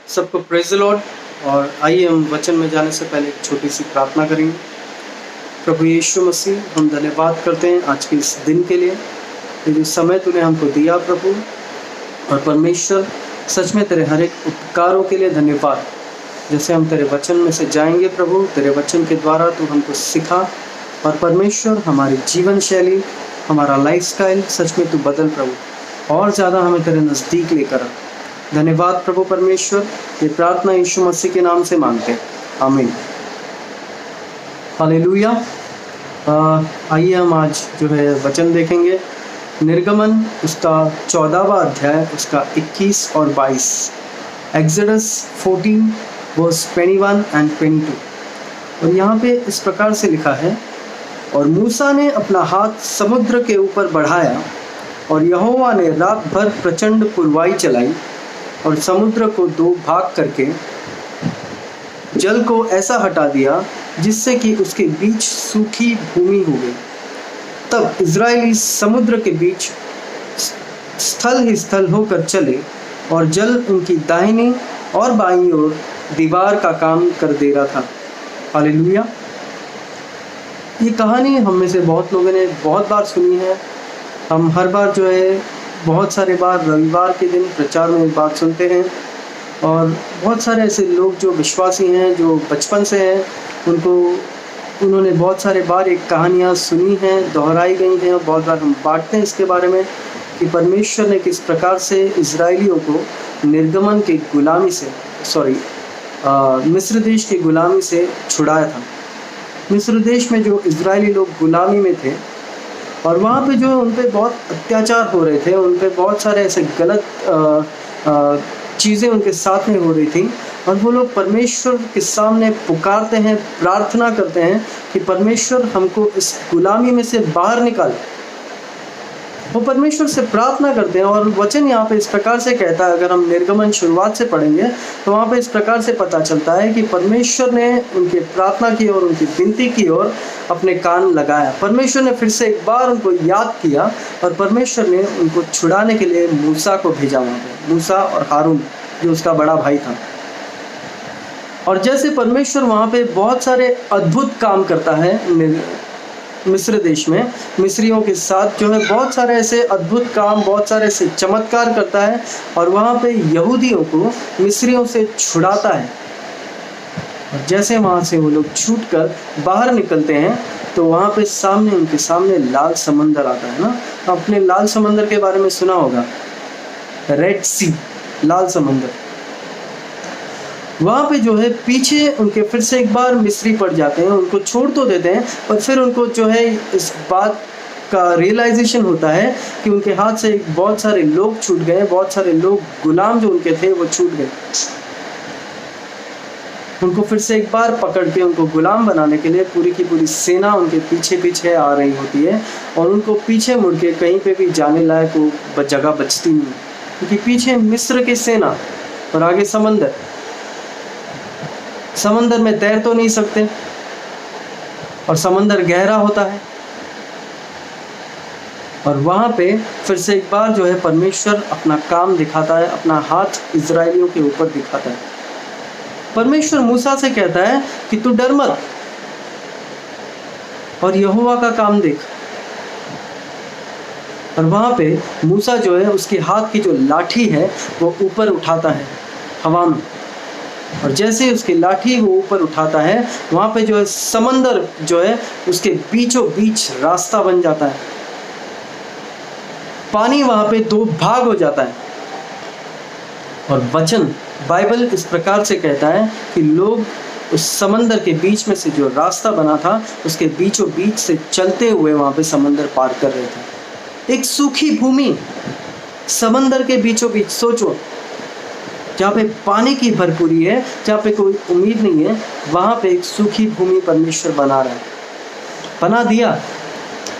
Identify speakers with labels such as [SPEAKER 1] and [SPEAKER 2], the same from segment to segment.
[SPEAKER 1] सबको praise the Lord. और आइए हम वचन में जाने से पहले एक छोटी सी प्रार्थना करेंगे। प्रभु यीशु मसीह, हम धन्यवाद करते हैं आज के इस दिन के लिए, ये जो समय तूने हमको दिया प्रभु। और परमेश्वर, सच में तेरे हर एक उपकारों के लिए धन्यवाद। जैसे हम तेरे वचन में से जाएंगे प्रभु, तेरे वचन के द्वारा तू हमको सिखा। और परमेश्वर, हमारी जीवन शैली, हमारा लाइफस्टाइल सच में तू बदल प्रभु, और ज़्यादा हमें तेरे नज़दीक लेकर आ। धन्यवाद प्रभु परमेश्वर, ये प्रार्थना यीशु मसीह के नाम से मांगते हैं, आमीन। हालेलुया। आइए हम आज जो है वचन देखेंगे। निर्गमन उसका 14वां अध्याय, उसका 21 और 22। Exodus 14 verse 21 and 22। और यहाँ पे इस प्रकार से लिखा है, और मूसा ने अपना हाथ समुद्र के ऊपर बढ़ाया, और यहोवा ने रात भर प्रचंड पुरवाई चलाई, और समुद्र को दो भाग करके जल को ऐसा हटा दिया जिससे कि उसके बीच सूखी भूमि हो गई। तब इज़राइली समुद्र के बीच स्थल ही स्थल होकर चले, और जल उनकी दाहिनी और बाईं ओर दीवार का काम कर दे रहा था। हालेलुया। ये कहानी हम में से बहुत लोगों ने बहुत बार सुनी है। हम हर बार जो है बहुत सारे बार रविवार के दिन प्रचार में बात सुनते हैं, और बहुत सारे ऐसे लोग जो विश्वासी हैं, जो बचपन से हैं, उन्होंने बहुत सारे बार एक कहानियाँ सुनी हैं, दोहराई गई हैं, और बहुत बार हम बांटते हैं इसके बारे में कि परमेश्वर ने किस प्रकार से इजरायलियों को निर्गमन के गुलामी से मिस्र देश की गुलामी से छुड़ाया था। मिस्र देश में जो इजरायली लोग गुलामी में थे, और वहाँ पे जो उन पे बहुत अत्याचार हो रहे थे, उन पे बहुत सारे ऐसे गलत चीज़ें उनके साथ में हो रही थी, और वो लोग परमेश्वर के सामने पुकारते हैं, प्रार्थना करते हैं कि परमेश्वर हमको इस गुलामी में से बाहर निकाल। वो परमेश्वर से प्रार्थना करते हैं, और वचन यहाँ पे इस प्रकार से कहता है, अगर हम निर्गमन शुरुआत से पढ़ेंगे तो वहाँ पे इस प्रकार से पता चलता है कि परमेश्वर ने उनकी प्रार्थना की और उनकी विनती की और अपने कान लगाया। परमेश्वर ने फिर से एक बार उनको याद किया, और परमेश्वर ने उनको छुड़ाने के लिए मूसा को भेजा वहाँ पे, मूसा और हारून जो उसका बड़ा भाई था। और जैसे परमेश्वर वहाँ पे बहुत सारे अद्भुत काम करता है मिस्र देश में, मिस्रियों के साथ जो है बहुत सारे ऐसे अद्भुत काम, बहुत सारे ऐसे चमत्कार करता है, और वहाँ पे यहूदियों को मिस्रियों से छुड़ाता है। और जैसे वहाँ से वो लोग छूटकर बाहर निकलते हैं, तो वहाँ पे उनके सामने लाल समंदर आता है ना। आपने लाल समंदर के बारे में सुना होगा, रेड सी, लाल समंदर। वहाँ पे जो है पीछे उनके फिर से एक बार मिस्री पड़ जाते हैं, उनको छोड़ तो देते हैं, और फिर उनको जो है इस बात का रियलाइजेशन होता है कि उनके हाथ से बहुत सारे लोग छूट गए, बहुत सारे लोग गुलाम जो उनके थे वो छूट गए। उनको फिर से एक बार पकड़ के उनको गुलाम बनाने के लिए पूरी की पूरी सेना उनके पीछे पीछे आ रही होती है, और उनको पीछे मुड़ के कहीं पे भी जाने लायक वो जगह बचती नहीं, क्योंकि पीछे मिस्र की सेना और आगे समंदर में तैर तो नहीं सकते, और समंदर गहरा होता है। और वहाँ पे फिर से एक बार जो है परमेश्वर अपना काम दिखाता है, अपना हाथ इजरायलियों के ऊपर दिखाता है। परमेश्वर मूसा से कहता है कि तू डर मत, और यहोवा का काम देख। और वहाँ पे मूसा जो है उसके हाथ की जो लाठी है वो ऊपर उठाता है हवा में, और जैसे ही उसकी लाठी वो ऊपर उठाता है, वहाँ पे जो है समंदर जो है उसके बीचों बीच रास्ता बन जाता है। पानी वहाँ पे दो भाग हो जाता है। और वचन बाइबल इस प्रकार से कहता है कि लोग उस समंदर के बीच में से जो रास्ता बना था, उसके बीचों बीच से चलते हुए वहाँ पे समंदर पार कर रहे थे। एक सूखी भूमि समंदर के बीचों बीच, सोचो, जहाँ पे पानी की भरपूरी है, जहाँ पे कोई उम्मीद नहीं है, वहाँ पे एक सूखी भूमि परमेश्वर बना दिया।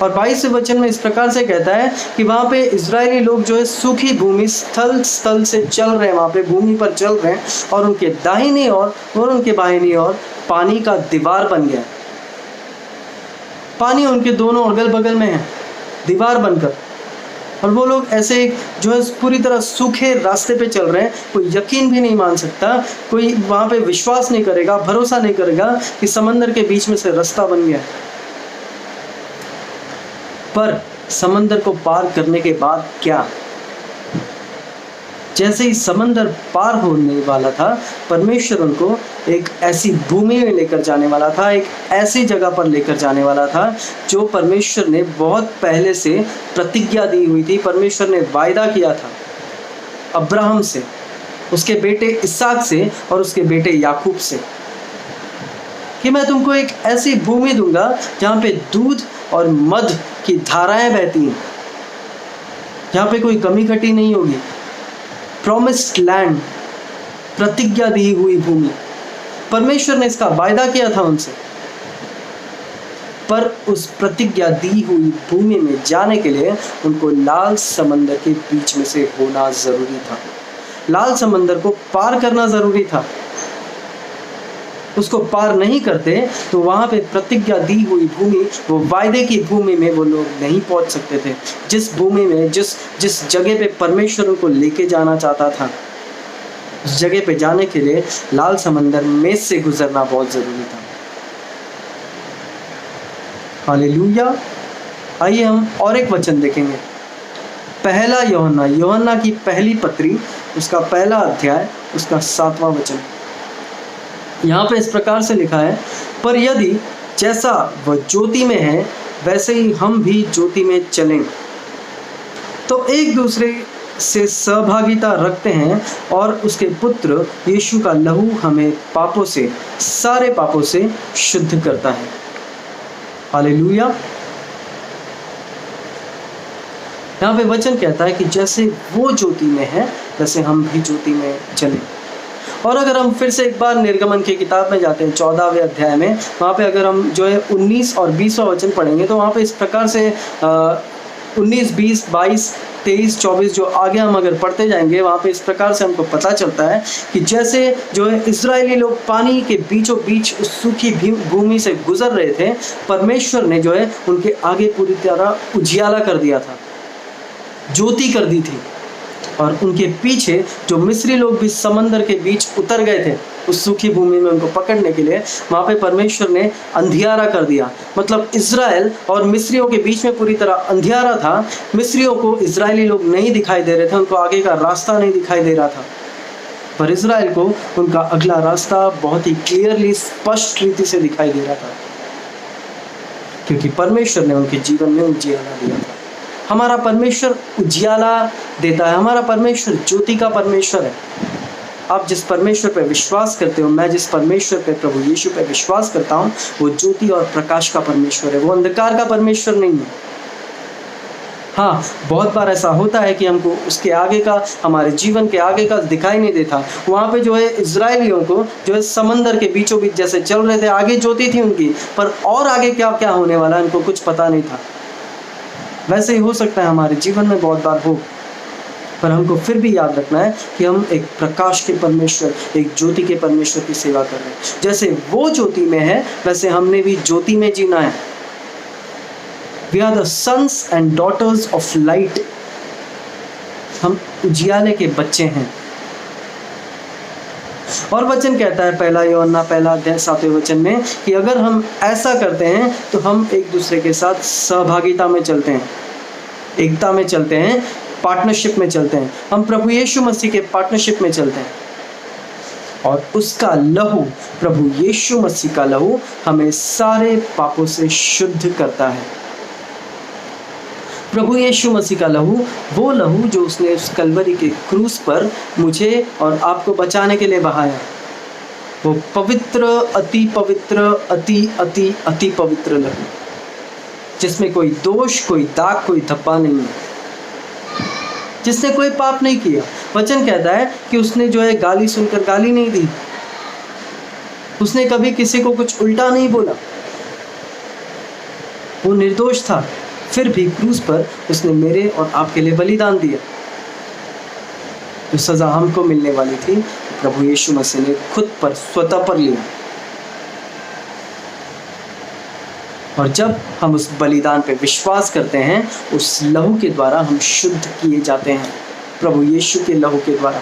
[SPEAKER 1] और 22वें वचन में इस प्रकार से कहता है कि वहाँ पे इजरायली लोग जो है सूखी भूमि स्थल से चल रहे हैं, वहाँ पे भूमि पर चल रहे हैं, और उनके दाहिनी और उनके बाहिनी ओर पानी का दीवार बन गया। पानी उनके दोनों अगल बगल में है, दीवार बनकर। और वो लोग ऐसे जो है पूरी तरह सूखे रास्ते पे चल रहे हैं, कोई यकीन भी नहीं मान सकता, कोई वहाँ पे विश्वास नहीं करेगा, भरोसा नहीं करेगा कि समंदर के बीच में से रास्ता बन गया। पर समंदर को पार करने के बाद क्या? जैसे ही समंदर पार होने वाला था, परमेश्वर उनको एक ऐसी भूमि में लेकर जाने वाला था, एक ऐसी जगह पर लेकर जाने वाला था जो परमेश्वर ने बहुत पहले से प्रतिज्ञा दी हुई थी। परमेश्वर ने वायदा किया था अब्राहम से, उसके बेटे इसहाक से और उसके बेटे याकूब से कि मैं तुमको एक ऐसी भूमि दूंगा जहाँ पे दूध और मध की धाराएं बहती हैं, जहाँ पे कोई कमी घटी नहीं होगी। प्रॉमिस्ड लैंड, प्रतिज्ञा दी हुई भूमि। परमेश्वर ने इसका वायदा किया था उनसे, पर उस प्रतिज्ञा दी हुई भूमि में जाने के लिए उनको लाल समंदर के बीच में से होना जरूरी था। लाल समंदर को पार करना जरूरी था। उसको पार नहीं करते तो वहां पे प्रतिज्ञा दी हुई भूमि, वो वायदे की भूमि में वो लोग नहीं पहुंच सकते थे। जिस भूमि में, जिस जगह पे परमेश्वर उनको लेके जाना चाहता था, उस जगह पे जाने के लिए लाल समंदर में से गुजरना बहुत जरूरी था। हालेलुया। आइए हम और एक वचन देखेंगे। पहला यूहन्ना की पहली पत्री, उसका पहला अध्याय, उसका 7वां वचन। यहाँ पे इस प्रकार से लिखा है, पर यदि जैसा वह ज्योति में है वैसे ही हम भी ज्योति में चलें तो एक दूसरे से सहभागिता रखते हैं और उसके पुत्र यीशु का लहू हमें पापों से, सारे पापों से शुद्ध करता है। हालेलुया। यहाँ पे वचन कहता है कि जैसे वो ज्योति में है वैसे हम भी ज्योति में चलें। और अगर हम फिर से एक बार निर्गमन की किताब में जाते हैं 14वें अध्याय में, वहाँ पे अगर हम जो है 19 और 20वां वचन पढ़ेंगे तो वहाँ पे इस प्रकार से 19, 20, 22, 23, 24 जो आगे हम अगर पढ़ते जाएंगे वहाँ पे इस प्रकार से हमको पता चलता है कि जैसे जो है इजरायली लोग पानी के बीचों बीच उस सूखी भूमि से गुजर रहे थे, परमेश्वर ने जो है उनके आगे पूरी तरह उजियाला कर दिया था, ज्योति कर दी थी। और उनके पीछे जो मिस्री लोग भी समंदर के बीच उतर गए थे उस सूखी भूमि में उनको पकड़ने के लिए, वहाँ पे परमेश्वर ने अंधियारा कर दिया। मतलब इजराइल और मिस्रियों के बीच में पूरी तरह अंधियारा था। मिस्रियों को इजरायली लोग नहीं दिखाई दे रहे थे, उनको आगे का रास्ता नहीं दिखाई दे रहा था, पर इजराइल को उनका अगला रास्ता बहुत ही क्लियरली, स्पष्ट रीति से दिखाई दे रहा था, क्योंकि परमेश्वर ने उनके जीवन में उजियाला दिया था। हमारा परमेश्वर उजियाला देता है, हमारा परमेश्वर ज्योति का परमेश्वर है। आप जिस परमेश्वर पर विश्वास करते हो, मैं जिस परमेश्वर पे, प्रभु यीशु पे विश्वास करता हूँ, वो ज्योति और प्रकाश का परमेश्वर है, वो अंधकार का परमेश्वर नहीं है। हाँ, बहुत बार ऐसा होता है कि हमको उसके आगे का, हमारे जीवन के आगे का दिखाई नहीं देता। वहाँ पे जो है इजरायलियों को जो है समंदर के बीचों बीच जैसे चल रहे थे, आगे ज्योति थी उनकी, पर और आगे क्या क्या होने वाला है उनको कुछ पता नहीं था। वैसे ही हो सकता है हमारे जीवन में बहुत बार हो, पर हमको फिर भी याद रखना है कि हम एक प्रकाश के परमेश्वर, एक ज्योति के परमेश्वर की सेवा कर रहे हैं। जैसे वो ज्योति में है वैसे हमने भी ज्योति में जीना है। We are the sons and daughters of light. हम उजियाले के बच्चे हैं। और वचन कहता है पहला यूहन्ना पहला अध्याय 7वें वचन में कि अगर हम ऐसा करते हैं तो हम एक दूसरे के साथ सहभागिता में चलते हैं, एकता में चलते हैं, पार्टनरशिप में चलते हैं। हम प्रभु यीशु मसीह के पार्टनरशिप में चलते हैं और उसका लहू, प्रभु यीशु मसीह का लहू हमें सारे पापों से शुद्ध करता है। प्रभु यीशु मसीह का लहू, वो लहू जो उसने उस कलवरी के क्रूस पर मुझे और आपको बचाने के लिए बहाया, वो पवित्र, अति पवित्र, अति अति अति पवित्र लहू, जिसमें कोई दोष, कोई दाग, कोई धब्बा नहीं है, जिसने कोई पाप नहीं किया। वचन कहता है कि उसने जो है गाली सुनकर गाली नहीं दी, उसने कभी किसी को कुछ उल्टा नहीं बोला, वो निर्दोष था, फिर भी क्रूस पर उसने मेरे और आपके लिए बलिदान दिया। जो सजा हमको मिलने वाली थी प्रभु यीशु मसीह ने खुद पर, स्वतः पर लिया। और जब हम उस बलिदान पे विश्वास करते हैं, उस लहू के द्वारा हम शुद्ध किए जाते हैं, प्रभु यीशु के लहू के द्वारा।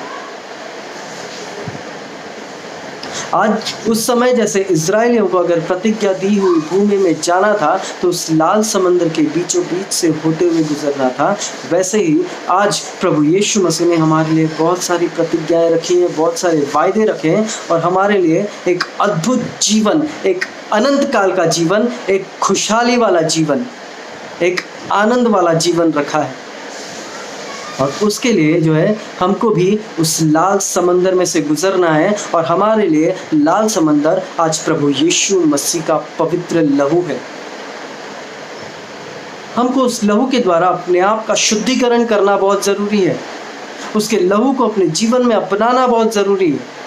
[SPEAKER 1] आज उस समय जैसे इजरायलियों को अगर प्रतिज्ञा दी हुई भूमि में जाना था तो उस लाल समंदर के बीचों बीच से होते हुए गुजरना था, वैसे ही आज प्रभु यीशु मसीह ने हमारे लिए बहुत सारी प्रतिज्ञाएं रखी हैं, बहुत सारे वायदे रखे हैं और हमारे लिए एक अद्भुत जीवन, एक अनंत काल का जीवन, एक खुशहाली वाला जीवन, एक आनंद वाला जीवन रखा है। और उसके लिए जो है हमको भी उस लाल समंदर में से गुजरना है और हमारे लिए लाल समंदर आज प्रभु यीशु मसीह का पवित्र लहू है। हमको उस लहू के द्वारा अपने आप का शुद्धिकरण करना बहुत ज़रूरी है, उसके लहू को अपने जीवन में अपनाना बहुत ज़रूरी है।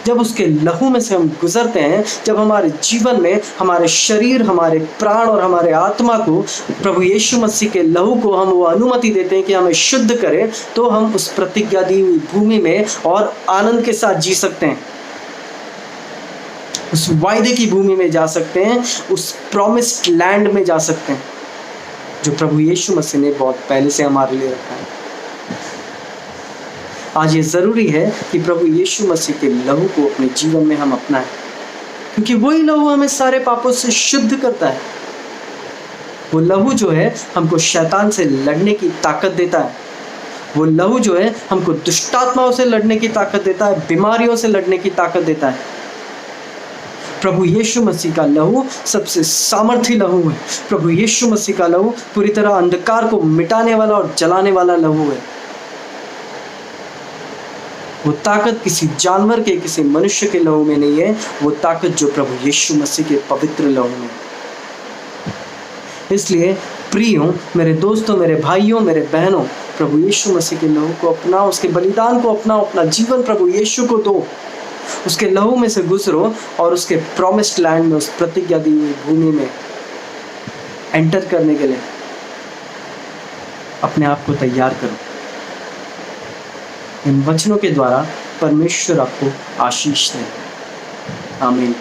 [SPEAKER 1] जब उसके लहू में से हम गुजरते हैं, जब हमारे जीवन में हमारे शरीर, हमारे प्राण और हमारे आत्मा को प्रभु यीशु मसीह के लहू को हम वो अनुमति देते हैं कि हमें शुद्ध करे, तो हम उस प्रतिज्ञा दी हुई भूमि में और आनंद के साथ जी सकते हैं, उस वायदे की भूमि में जा सकते हैं, उस प्रॉमिस्ड लैंड में जा सकते हैं जो प्रभु यीशु मसीह ने बहुत पहले से हमारे लिए रखा है। आज ये ज़रूरी है कि प्रभु यीशु मसीह के लहू को अपने जीवन में हम अपनाएं, क्योंकि वही लहू हमें सारे पापों से शुद्ध करता है। वो लहू जो है हमको शैतान से लड़ने की ताकत देता है। वो लहू जो है हमको दुष्टात्माओं से लड़ने की ताकत देता है, बीमारियों से लड़ने की ताकत देता है। प्रभु यीशु मसीह का लहू सबसे सामर्थी लहू है। प्रभु यीशु मसीह का लहू पूरी तरह अंधकार को मिटाने वाला और जलाने वाला लहू है। वो ताकत किसी जानवर के, किसी मनुष्य के लहू में नहीं है, वो ताकत जो प्रभु यीशु मसीह के पवित्र लहू में। इसलिए प्रियों, मेरे दोस्तों, मेरे भाइयों, मेरे बहनों, प्रभु यीशु मसीह के लहू को अपनाओ, उसके बलिदान को अपनाओ, अपना जीवन प्रभु यीशु को दो, उसके लहू में से गुजरो और उसके प्रॉमिस्ड लैंड में, उस प्रतिज्ञा दी हुई भूमि में एंटर करने के लिए अपने आप को तैयार करो। इन वचनों के द्वारा परमेश्वर आपको आशीष दे। आमीन।